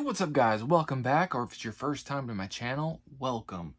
What's up guys? Welcome back, or if it's your first time to my channel, welcome.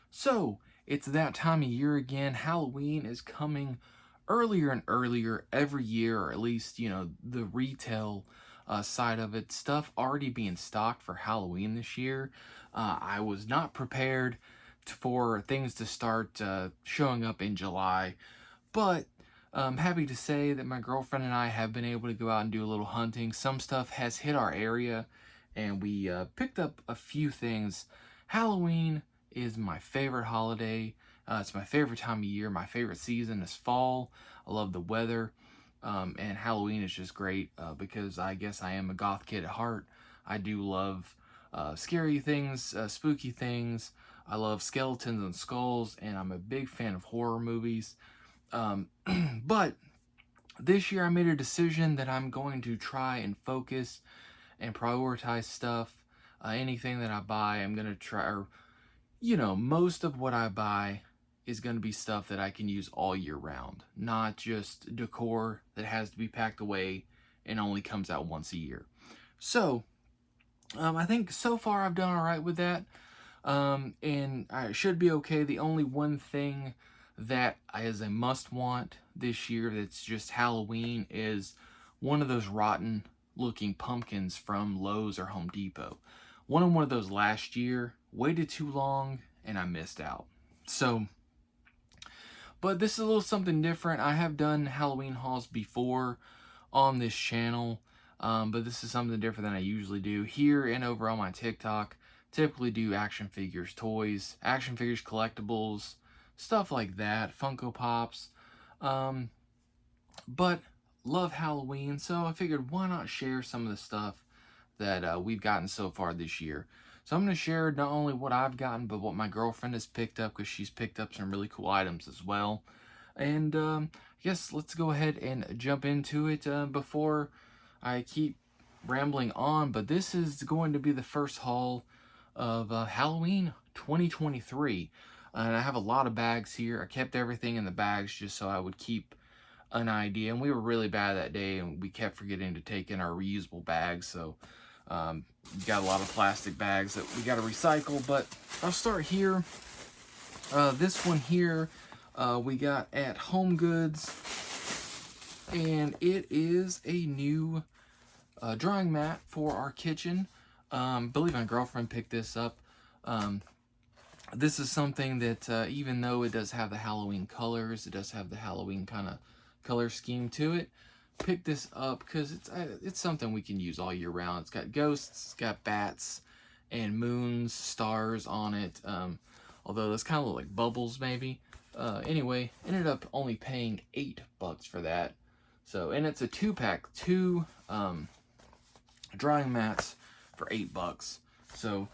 So, it's that time of year again. Halloween is coming earlier and earlier every year, or at least, the retail side of it. Stuff already being stocked for Halloween this year. I was not prepared for things to start showing up in July, but I'm happy to say that my girlfriend and I have been able to go out and do a little hunting. Some stuff has hit our area, and we picked up a few things. Halloween is my favorite holiday. It's my favorite time of year. My favorite season is fall. I love the weather, and Halloween is just great because I guess I am a goth kid at heart. I do love scary things, spooky things. I love skeletons and skulls, and I'm a big fan of horror movies. But this year I made a decision that I'm going to try and focus and prioritize stuff. Anything that I buy, I'm going to try, or, most of what I buy is going to be stuff that I can use all year round, not just decor that has to be packed away and only comes out once a year. So, I think so far I've done all right with that. And I should be okay. The only one thing that is a must want this year that's just Halloween is one of those rotten looking pumpkins from Lowe's or Home Depot. Wanted one of those last year, waited too long, and I missed out. So, but this is a little something different. I have done Halloween hauls before on this channel, but this is something different than I usually do. Here and over on my TikTok, typically do action figures, toys, action figures, collectibles, stuff like that, Funko Pops. But love Halloween, so I figured why not share some of the stuff that we've gotten so far this year. So I'm going to share not only what I've gotten, but what my girlfriend has picked up, because she's picked up some really cool items as well. And I guess let's go ahead and jump into it before I keep rambling on. But this is going to be the first haul of Halloween 2023. And I have a lot of bags here. I kept everything in the bags just so I would keep an idea. And we were really bad that day, and we kept forgetting to take in our reusable bags. So got a lot of plastic bags that we got to recycle. But I'll start here. This one here we got at Home Goods, and it is a new drying mat for our kitchen. I believe my girlfriend picked this up. This is something that even though it does have the Halloween colors, it does have the Halloween kind of color scheme to it, pick this up because it's something we can use all year round. It's got ghosts, it's got bats and moons, stars on it, although those kind of look like bubbles maybe. Anyway, ended up only paying $8 for that. So, and it's a 2-pack, two drying mats for $8. So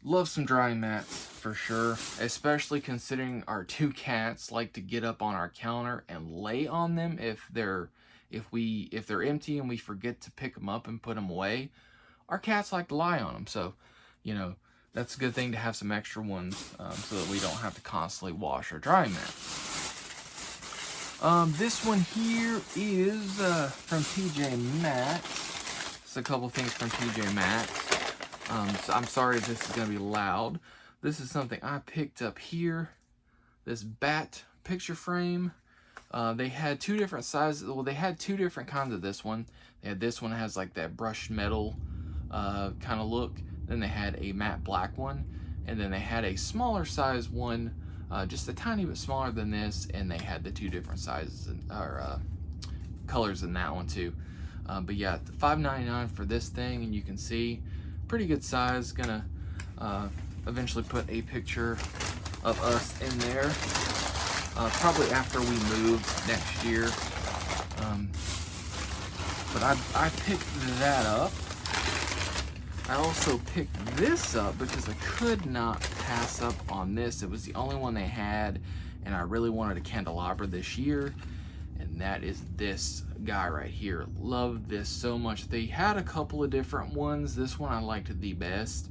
love some drying mats for sure, especially considering our two cats like to get up on our counter and lay on them if they're empty and we forget to pick them up and put them away. Our cats like to lie on them, so that's a good thing to have some extra ones so that we don't have to constantly wash our drying mat. This one here is from TJ Maxx. It's a couple things from TJ Maxx. So I'm sorry if this is going to be loud. This is something I picked up here. This bat picture frame. They had two different sizes. Well, they had two different kinds of this one. They had this one that has like that brushed metal kind of look. Then they had a matte black one. And then they had a smaller size one, just a tiny bit smaller than this. And they had the two different sizes or colors in that one too. But yeah, $5.99 for this thing, and you can see pretty good size. Gonna eventually put a picture of us in there, probably after we move next year. But I picked that up. I also picked this up because I could not pass up on this. It was the only one they had, and I really wanted a candelabra this year, and that is this guy right here. Love this so much. They had a couple of different ones. This one I liked the best.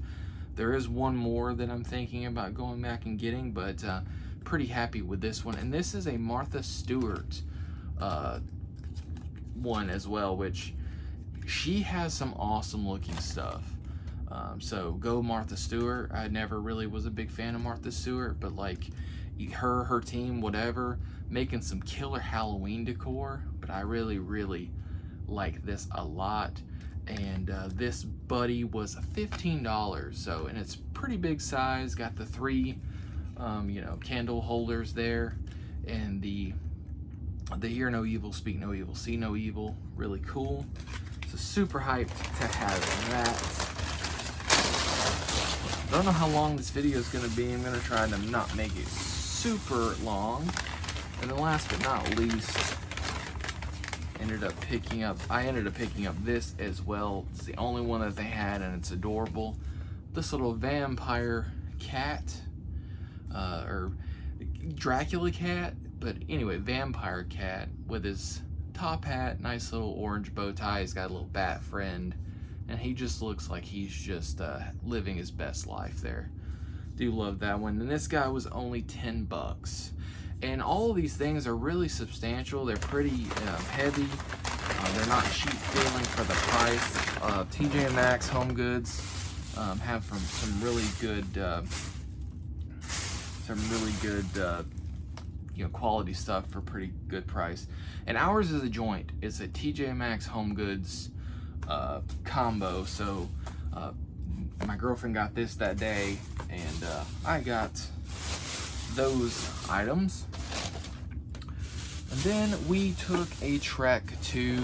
There is one more that I'm thinking about going back and getting, but pretty happy with this one. And this is a Martha Stewart one as well, which she has some awesome looking stuff. So go Martha Stewart. I never really was a big fan of Martha Stewart, but like her team, whatever, making some killer Halloween decor. But I really like this a lot. And this buddy was $15. So, and it's pretty big size. Got the 3, candle holders there, and the hear no evil, speak no evil, see no evil. Really cool. So super hyped to have that. I don't know how long this video is going to be. I'm going to try to not make it super long. And then last but not least, I ended up picking up this as well. It's the only one that they had, and it's adorable. This little vampire cat, or Dracula cat, but anyway, vampire cat with his top hat, nice little orange bow tie. He's got a little bat friend, and he just looks like he's just living his best life there. Do love that one. And this guy was only $10. And all of these things are really substantial. They're pretty heavy. They're not cheap feeling for the price. TJ Maxx Home Goods have some really good quality stuff for pretty good price. And ours is a joint. It's a TJ Maxx Home Goods combo. So my girlfriend got this that day, and I got those items. And then we took a trek to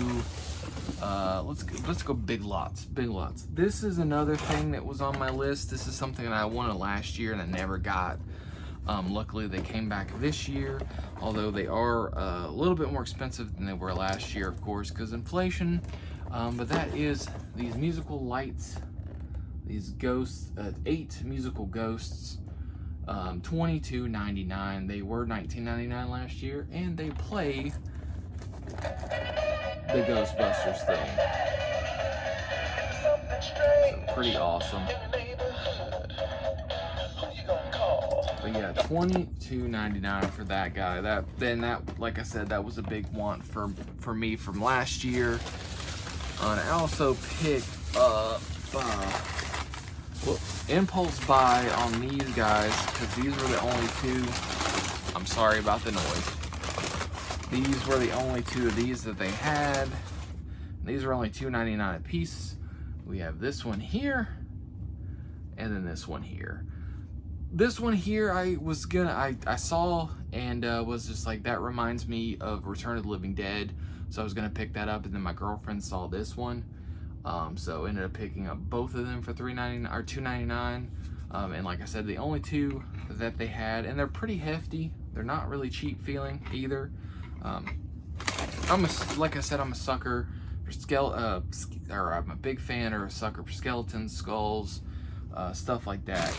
let's go Big Lots. Big Lots. This is another thing that was on my list. This is something that I wanted last year and I never got. Luckily they came back this year, although they are a little bit more expensive than they were last year, of course, because inflation. But that is these musical lights, these ghosts, 8 musical ghosts, $22.99. They were $19.99 last year, and they play the Ghostbusters thing. So pretty awesome. But yeah, $22.99 for that guy. That, like I said, that was a big want for me from last year. And I also picked up impulse buy on these guys, because these were the only 2. I'm sorry about the noise. These were the only 2 of these that they had. These were only $2.99 a piece. We have this one here, and then this one here. This one here, I saw and was just like, that reminds me of Return of the Living Dead. So I was gonna pick that up, and then my girlfriend saw this one. So ended up picking up both of them for $3.99 or $2.99. And like I said, the only 2 that they had, and they're pretty hefty. They're not really cheap feeling either. Like I said, I'm a sucker for I'm a big fan or a sucker for skeletons, skulls, stuff like that.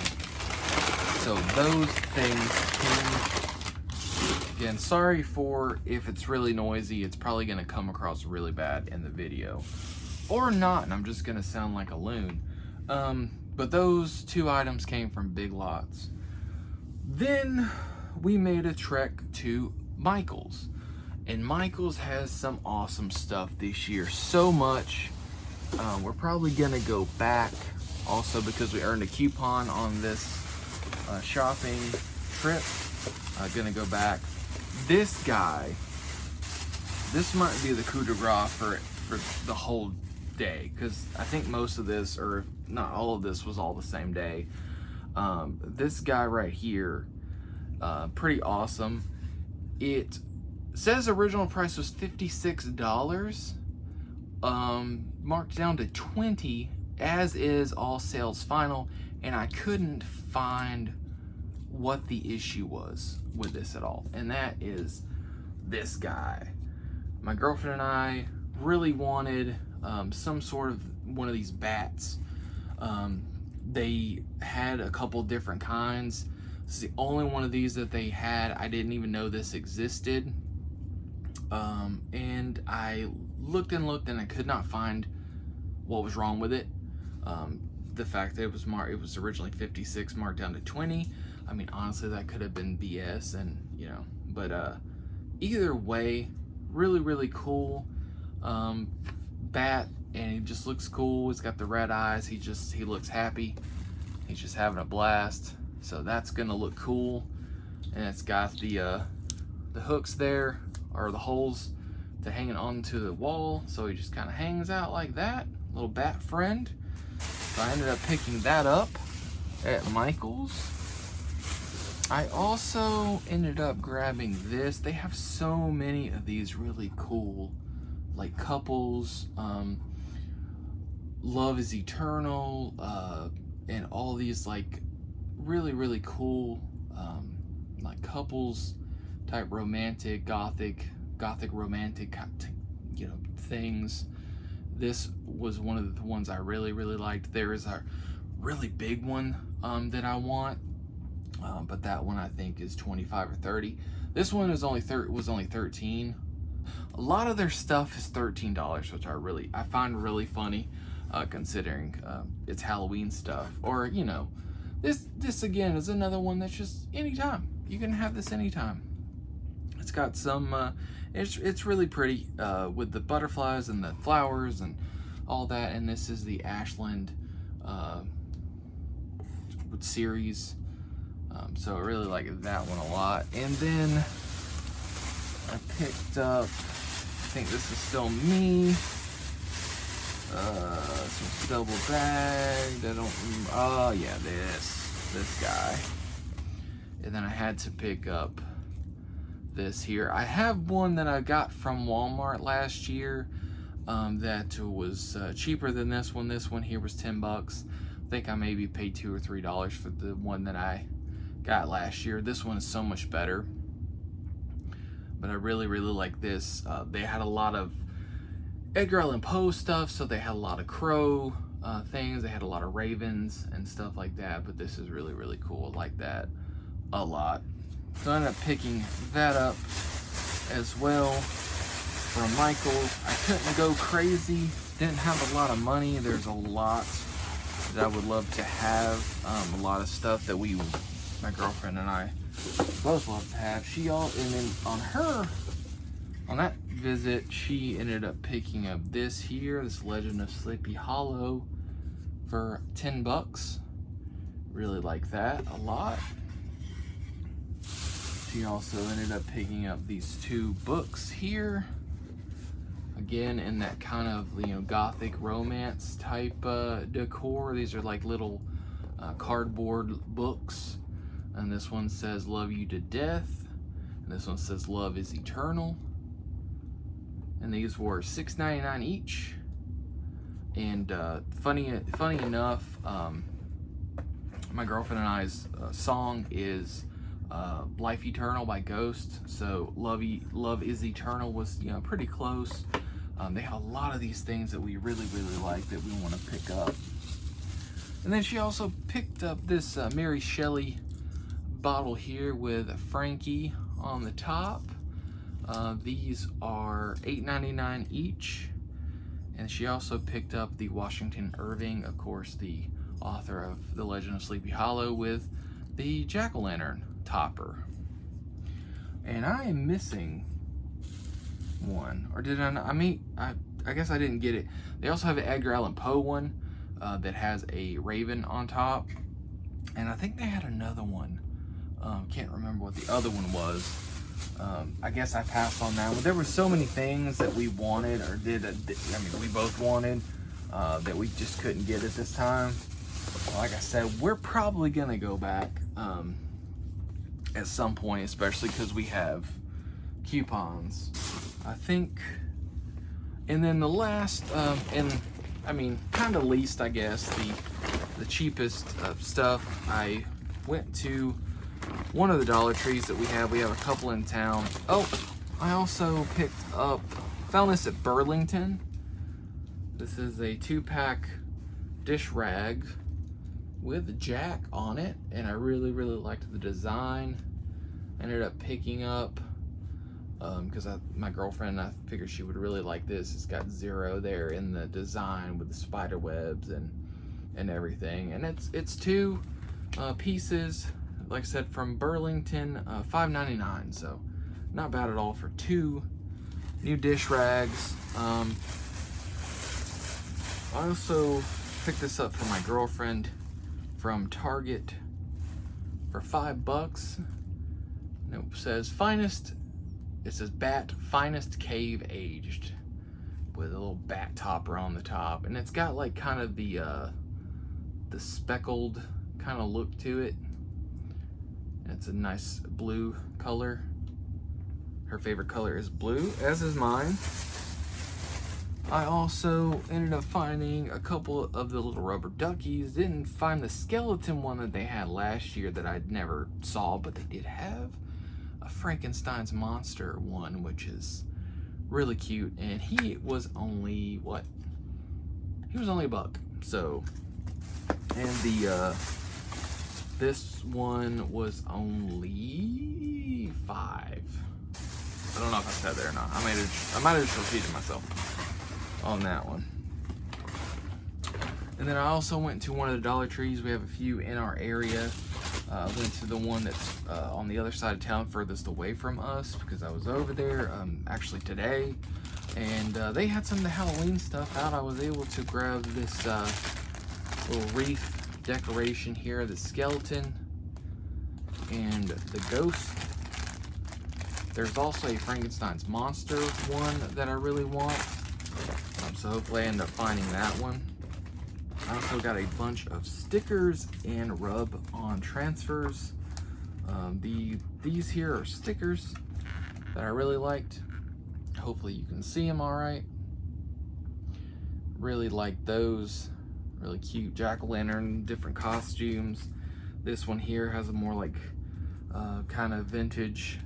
So those things came. Again, sorry for if it's really noisy. It's probably gonna come across really bad in the video. Or not, and I'm just gonna sound like a loon. But those 2 items came from Big Lots. Then we made a trek to Michael's. And Michael's has some awesome stuff this year. So much. We're probably gonna go back also because we earned a coupon on this shopping trip. Gonna go back. This guy, this might be the coup de grace for the whole day, because I think most of this, or not all of this, was all the same day. This guy right here, pretty awesome. It says original price was $56, marked down to $20, as is all sales final, and I couldn't find what the issue was with this at all, and that is this guy. My girlfriend and I really wanted some sort of one of these bats. They had a couple different kinds. This is the only one of these that they had. I didn't even know this existed. And I looked and I could not find what was wrong with it. The fact that it was originally 56, marked down to 20. I mean, honestly, that could have been BS, and but either way, really cool. Bat and he just looks cool. He's got the red eyes. He looks happy. He's just having a blast. So that's gonna look cool. And it's got the hooks there, or the holes to hang it onto the wall. So he just kind of hangs out like that. Little bat friend. So I ended up picking that up at Michael's. I also ended up grabbing this. They have so many of these really cool, like, couples, Love is Eternal, and all these, like, really, really cool, like, couples type romantic, gothic romantic, you know, things. This was one of the ones I really, really liked. There is a really big one that I want. But that one I think is 25 or 30. This one was only 13. A lot of their stuff is $13, which I find really funny, considering it's Halloween stuff. Or, you know, this again is another one that's just anytime. You can have this anytime. It's got some it's really pretty with the butterflies and the flowers and all that. And this is the Ashland series. So I really like that one a lot. And then I picked up, I think this is still me, some double bagged. Oh yeah, this guy. And then I had to pick up this here. I have one that I got from Walmart last year that was cheaper than this one. This one here was $10. I think I maybe paid $2 or $3 for the one that I got last year. This one is so much better, but I really, really like this. They had a lot of Edgar Allan Poe stuff, so they had a lot of crow things. They had a lot of ravens and stuff like that, but this is really, really cool. I like that a lot. So I ended up picking that up as well from Michael's. I couldn't go crazy, didn't have a lot of money. There's a lot that I would love to have, a lot of stuff that my girlfriend and I both love to have. And then on that visit, she ended up picking up this here, this Legend of Sleepy Hollow, for $10. Really like that a lot. She also ended up picking up these two books here. Again, in that kind of, you know, gothic romance type decor. These are like little cardboard books. And this one says Love You to Death. And this one says Love is Eternal. And these were $6.99 each. And funny enough, my girlfriend and I's song is Life Eternal by Ghost. So Love is Eternal was, you know, pretty close. They have a lot of these things that we really, really like that we want to pick up. And then she also picked up this Mary Shelley bottle here with Frankie on the top. These are $8.99 each. And she also picked up the Washington Irving, of course, the author of The Legend of Sleepy Hollow, with the jack-o'-lantern topper. And I am missing one, or did I not? I guess I didn't get it. They also have an Edgar Allan Poe one that has a raven on top, and I think they had another one. Can't remember what the other one was. I guess I passed on that one. There were so many things that we wanted, or we both wanted, that we just couldn't get at this time. Like I said, we're probably gonna go back at some point, especially because we have coupons, I think. And then the last, kind of least, I guess, the cheapest stuff, I went to one of the Dollar Trees that we have. We have a couple in town. Oh, I also found this at Burlington. This is a 2-pack dish rag with Jack on it, and I really, really liked the design. Ended up picking up, because my girlfriend, I figured she would really like this. It's got Zero there in the design with the spider webs and everything. And it's two pieces, like I said, from Burlington, $5.99. So not bad at all for two new dish rags. I also picked this up for my girlfriend from Target for $5. And it says finest. It says bat finest cave aged, with a little bat topper on the top, and it's got like kind of the speckled kind of look to it. It's a nice blue color. Her favorite color is blue, as is mine. I also ended up finding a couple of the little rubber duckies. Didn't find the skeleton one that they had last year that I'd never saw, but they did have a Frankenstein's monster one, which is really cute. And he was only, what? He was only $1. So, and the, this one was only $5. I don't know if I said there or not. I might have just repeated myself on that one. And then I also went to one of the Dollar Trees. We have a few in our area. Went to the one that's on the other side of town, furthest away from us, because I was over there actually today. And they had some of the Halloween stuff out. I was able to grab this little wreath decoration here, the skeleton and the ghost. There's also a Frankenstein's monster one that I really want, so hopefully I end up finding that one. I also got a bunch of stickers and rub-on transfers. These here are stickers that I really liked. Hopefully you can see them all right. Really like those. Really cute jack-o'-lantern, different costumes. This one here has a more like kind of vintage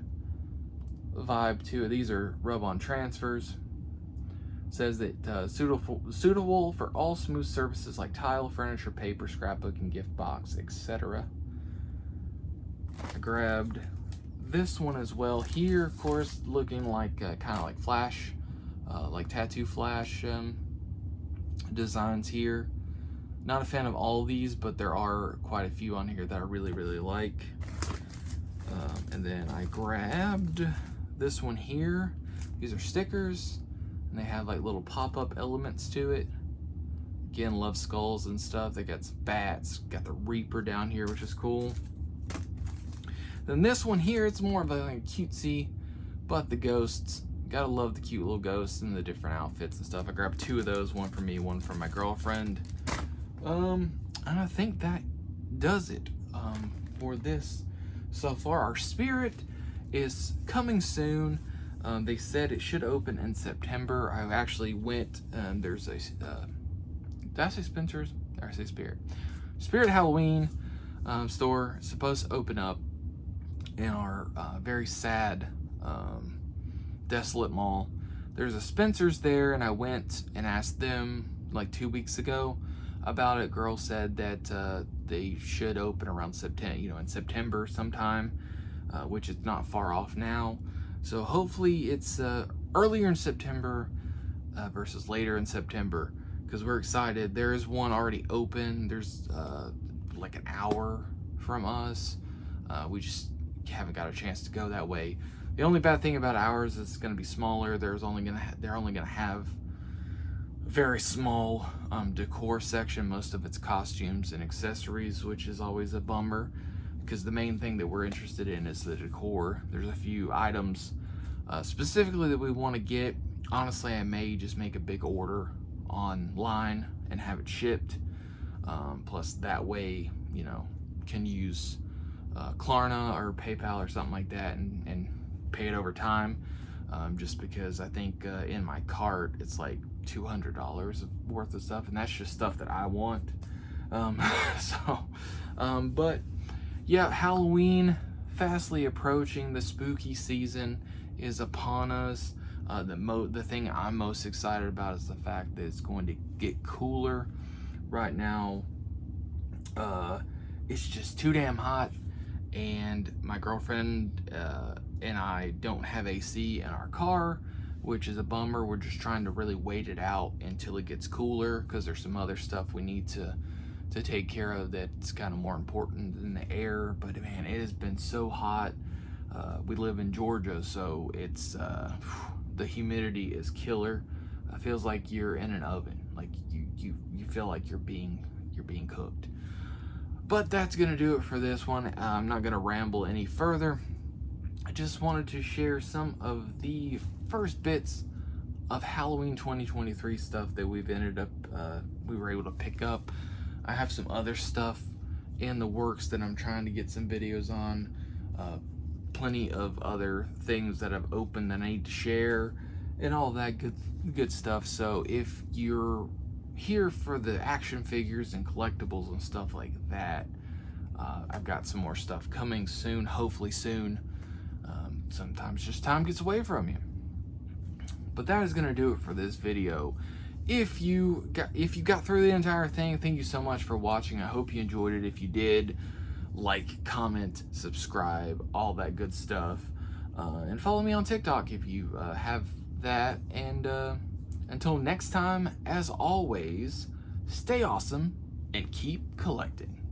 vibe to it. These are rub-on transfers. It says that suitable for all smooth surfaces like tile, furniture, paper, scrapbook, and gift box, etc. I grabbed this one as well. Here, of course, looking like kind of like flash, like tattoo flash designs here. Not a fan of all of these, but there are quite a few on here that I really, really like. And then I grabbed this one here. These are stickers, and they have like little pop-up elements to it. Again, love skulls and stuff. They got some bats, got the Reaper down here, which is cool. Then this one here, it's more of a like, cutesy, but the ghosts. Gotta love the cute little ghosts and the different outfits and stuff. I grabbed 2 of those, one for me, one for my girlfriend. And I think that does it for this so far. Our Spirit is coming soon. They said it should open in September. I actually went, there's a, did I say Spencer's? Or I say Spirit? Spirit Halloween store is supposed to open up in our very sad, desolate mall. There's a Spencer's there, and I went and asked them like 2 weeks ago about it. Girl said that they should open around September, in September sometime, which is not far off now. So hopefully it's earlier in September versus later in September, because we're excited. There is one already open. There's like an hour from us. We just haven't got a chance to go that way. The only bad thing about ours is it's going to be smaller. They're only going to have a very small decor section. Most of it's costumes and accessories, which is always a bummer, because the main thing that we're interested in is the decor. There's a few items specifically that we want to get. Honestly, I may just make a big order online and have it shipped. Plus that way, can use Klarna or PayPal or something like that and pay it over time. Just because I think in my cart it's like $200 worth of stuff, and that's just stuff that I want. But yeah, Halloween fastly approaching. The spooky season is upon us. The thing I'm most excited about is the fact that it's going to get cooler. Right now, it's just too damn hot, and my girlfriend and I don't have AC in our car, which is a bummer. We're just trying to really wait it out until it gets cooler, because there's some other stuff we need to take care of that's kind of more important than the air. But man, it has been so hot. We live in Georgia, so it's the humidity is killer. It feels like you're in an oven. Like you feel like you're being cooked. But that's gonna do it for this one. I'm not gonna ramble any further. I just wanted to share some of the first bits of Halloween 2023 stuff that we've ended up we were able to pick up. I have some other stuff in the works that I'm trying to get some videos on. Plenty of other things that I've opened that I need to share and all that good stuff. So if you're here for the action figures and collectibles and stuff like that, I've got some more stuff coming soon, hopefully soon. Sometimes just time gets away from you. But that is gonna do it for this video. If you got through the entire thing, thank you so much for watching. I hope you enjoyed it. If you did, like, comment, subscribe, all that good stuff. And follow me on TikTok if you have that. And until next time, as always, stay awesome and keep collecting.